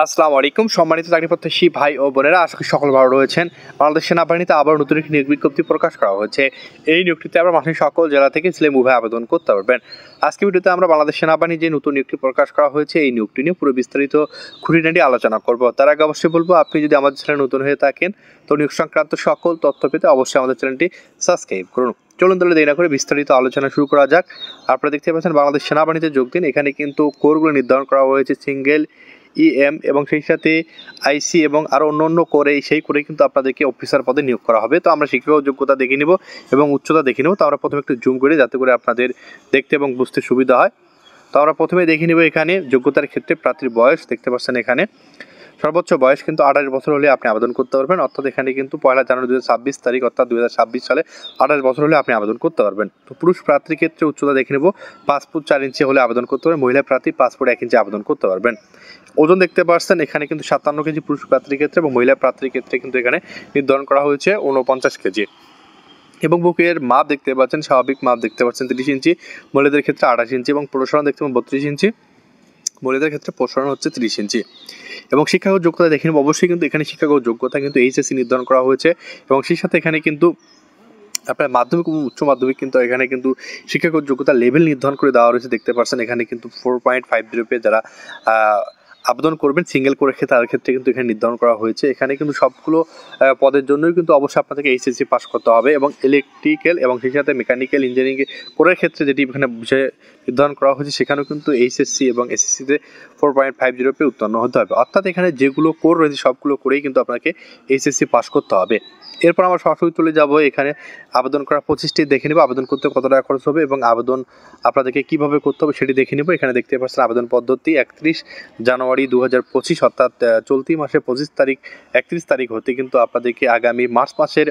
আসসালামু আলাইকুম সম্মানিত চাকরিপ্রত্যাশী ভাই ও বোনেরা, আশা করি সকল ভালো রয়েছেন। বাংলাদেশ সেনাবাহিনীতে আবার নতুন একটি নিয়োগ বিজ্ঞপ্তি প্রকাশ করা হয়েছে। এই নিয়োগটিতে আমরা মাসের সকল জেলা থেকে ছেলে উভয় আবেদন করতে পারবেন। আজকে ভিডিওতে আমরা বাংলাদেশ সেনাবাহিনী যে নতুন নিয়োগটি প্রকাশ করা হয়েছে এই নিয়োগটি নিয়ে পুরো বিস্তারিত খুঁটিনাটি আলোচনা করব। তার আগে অবশ্যই বলবো, আপনি যদি আমাদের চ্যানেলে নতুন হয়ে থাকেন তো নিয়োগ সংক্রান্ত সকল তথ্য পেতে অবশ্যই আমাদের চ্যানেলটি সাবস্ক্রাইব করুন। চলুন তাহলে দেরি না করে বিস্তারিত আলোচনা শুরু করা যাক। আপনারা দেখতে পাচ্ছেন বাংলাদেশ সেনাবাহিনীতে যোগ দিন। এখানে কিন্তু কোরগুলো নির্ধারণ করা হয়েছে সিঙ্গেল, ইএম এবং সেই সাথে আইসি এবং আরও অন্য করে সেই করে কিন্তু আপনাদেরকে অফিসার পদে নিয়োগ করা হবে। তো আমরা শিক্ষাগত যোগ্যতা দেখে নিব এবং উচ্চতা দেখে নেব। তো আমরা প্রথমে একটু জুম করি যাতে করে আপনাদের দেখতে এবং বুঝতে সুবিধা হয়। তো আমরা প্রথমে দেখে নিব এখানে যোগ্যতার ক্ষেত্রে প্রার্থীর বয়স। দেখতে পাচ্ছেন এখানে সর্বোচ্চ বয়স কিন্তু 28 বছর হলে আপনি আবেদন করতে পারবেন। অর্থাৎ এখানে কিন্তু 1 জানুয়ারি 2026 তারিখ অর্থাৎ 2026 সালে 28 বছর হলে আপনি আবেদন করতে পারবেন। তো পুরুষ প্রার্থীর ক্ষেত্রে উচ্চতা দেখে নেব 5 ফুট 4 ইঞ্চি হলে আবেদন করতে পারবেন। মহিলা প্রার্থী 5 ফুট 1 ইঞ্চি আবেদন করতে পারবেন। ওজন দেখতে পাচ্ছেন এখানে কিন্তু 57 কেজি পুরুষ প্রার্থীর ক্ষেত্রে এবং মহিলা প্রার্থীর ক্ষেত্রে কিন্তু এখানে নির্ধারণ করা হয়েছে 49 কেজি। এবং বুকের মাপ দেখতে পাচ্ছেন, স্বাভাবিক মাপ দেখতে পাচ্ছেন 30 ইঞ্চি, মহিলাদের ক্ষেত্রে 28 ইঞ্চি এবং প্রসারণ দেখতে পাচ্ছেন 32 ইঞ্চি, মহিলাদের ক্ষেত্রে প্রসারণ হচ্ছে 30 ইঞ্চি। এবং শিক্ষাগত যোগ্যতা দেখে নেব। অবশ্যই কিন্তু এখানে শিক্ষাগত যোগ্যতা কিন্তু এইচএসসি নির্ধারণ করা হয়েছে এবং সেই সাথে এখানে কিন্তু আপনার মাধ্যমিক এবং উচ্চ মাধ্যমিক কিন্তু এখানে কিন্তু শিক্ষাগত যোগ্যতা লেভেল নির্ধারণ করে দেওয়া রয়েছে। দেখতে পাচ্ছেন এখানে কিন্তু 4.50 পেয়ে যারা আবেদন করবেন সিঙ্গেল করে তার ক্ষেত্রে কিন্তু এখানে নির্ধারণ করা হয়েছে। এখানে কিন্তু সবগুলো পদের জন্যই কিন্তু অবশ্যই আপনাদেরকে এইচএসসি পাস করতে হবে এবং ইলেকট্রিক্যাল এবং সেই সাথে মেকানিক্যাল ইঞ্জিনিয়ারিং কোরের ক্ষেত্রে যেটি এখানে বিষয়ে নির্ধারণ করা হয়েছে সেখানেও কিন্তু এইচএসসি এবং এসএসসিতে 4.50 পেয়ে উত্তীর্ণ হতে হবে। অর্থাৎ এখানে যেগুলো কোর রয়েছে সবগুলো করেই কিন্তু আপনাকে এইচএসসি পাস করতে হবে। এরপর আমরা সরাসরি চলে যাব এখানে আবেদন করা প্রসেসটি দেখে নেব, আবেদন করতে কত টাকা খরচ হবে এবং আবেদন আপনাদেরকে কীভাবে করতে হবে সেটি দেখে নেব। এখানে দেখতে পাচ্ছেন আবেদন পদ্ধতি 31 জানুয়ারি 2025 অর্থাৎ চলতি মাসের 31 তারিখ হতে কিন্তু আপনাদেরকে আগামী মার্চ মাসের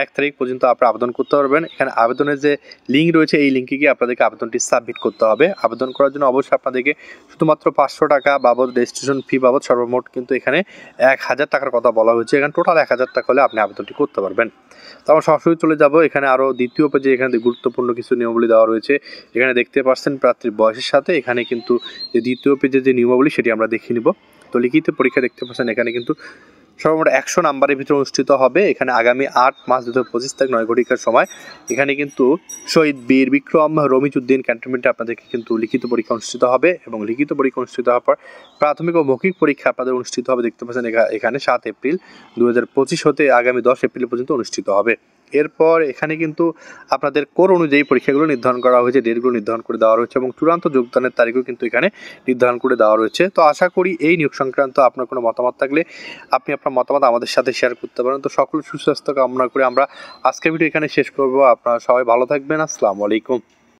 1 তারিখ পর্যন্ত আপনারা আবেদন করতে পারবেন। এখানে আবেদনের যে লিঙ্ক রয়েছে এই লিঙ্কে গিয়ে আপনাদেরকে আবেদনটি সাবমিট করতে হবে। আবেদন করার জন্য অবশ্যই আপনাদেরকে শুধুমাত্র 500 টাকা বাবদ রেজিস্ট্রেশন ফি বাবদ সর্বমোট কিন্তু এখানে 1000 টাকার কথা বলা হয়েছে। এখানে টোটাল 1000 টাকা হলে আপনি আবেদনটি করতে পারবেন। তো আমরা সরাসরি চলে যাব এখানে আরও দ্বিতীয় পেজে এখানে গুরুত্বপূর্ণ কিছু নিয়মাবলী দেওয়া রয়েছে। এখানে দেখতে পাচ্ছেন প্রার্থীর বয়সের সাথে এখানে কিন্তু যে দ্বিতীয় পেজে যে নিয়মাবলী সেটি আমরা দেখে নিব। তো লিখিত পরীক্ষা দেখতে পাচ্ছেন এখানে কিন্তু সর্বমোট 100 নাম্বারের ভিতরে অনুষ্ঠিত হবে। এখানে আগামী 8 মার্চ 2025 তারিখ 9 ঘটিকার সময় এখানে কিন্তু শহীদ বীর বিক্রম রমিজউদ্দিন ক্যান্টনমেন্টে আপনাদেরকে কিন্তু লিখিত পরীক্ষা অনুষ্ঠিত হবে এবং লিখিত পরীক্ষা অনুষ্ঠিত হওয়ার পর প্রাথমিক ও মৌখিক পরীক্ষা আপনাদের অনুষ্ঠিত হবে। দেখতে পাচ্ছেন এখানে 7 এপ্রিল 2025 হতে আগামী 10 এপ্রিল পর্যন্ত অনুষ্ঠিত হবে। এরপর এখানে কিন্তু আপনাদের কোর অনুযায়ী পরীক্ষাগুলো নির্ধারণ করা হয়েছে, ডেটগুলো নির্ধারণ করে দেওয়া রয়েছে এবং চূড়ান্ত যোগদানের তারিখও কিন্তু এখানে নির্ধারণ করে দেওয়া রয়েছে। তো আশা করি এই নিয়োগ সংক্রান্ত আপনার কোনো মতামত থাকলে আপনি আপনার মতামত আমাদের সাথে শেয়ার করতে পারেন। তো সকল সুস্বাস্থ্য কামনা করে আমরা আজকের ভিডিও এখানে শেষ করব। আপনারা সবাই ভালো থাকবেন। আসসালামু আলাইকুম।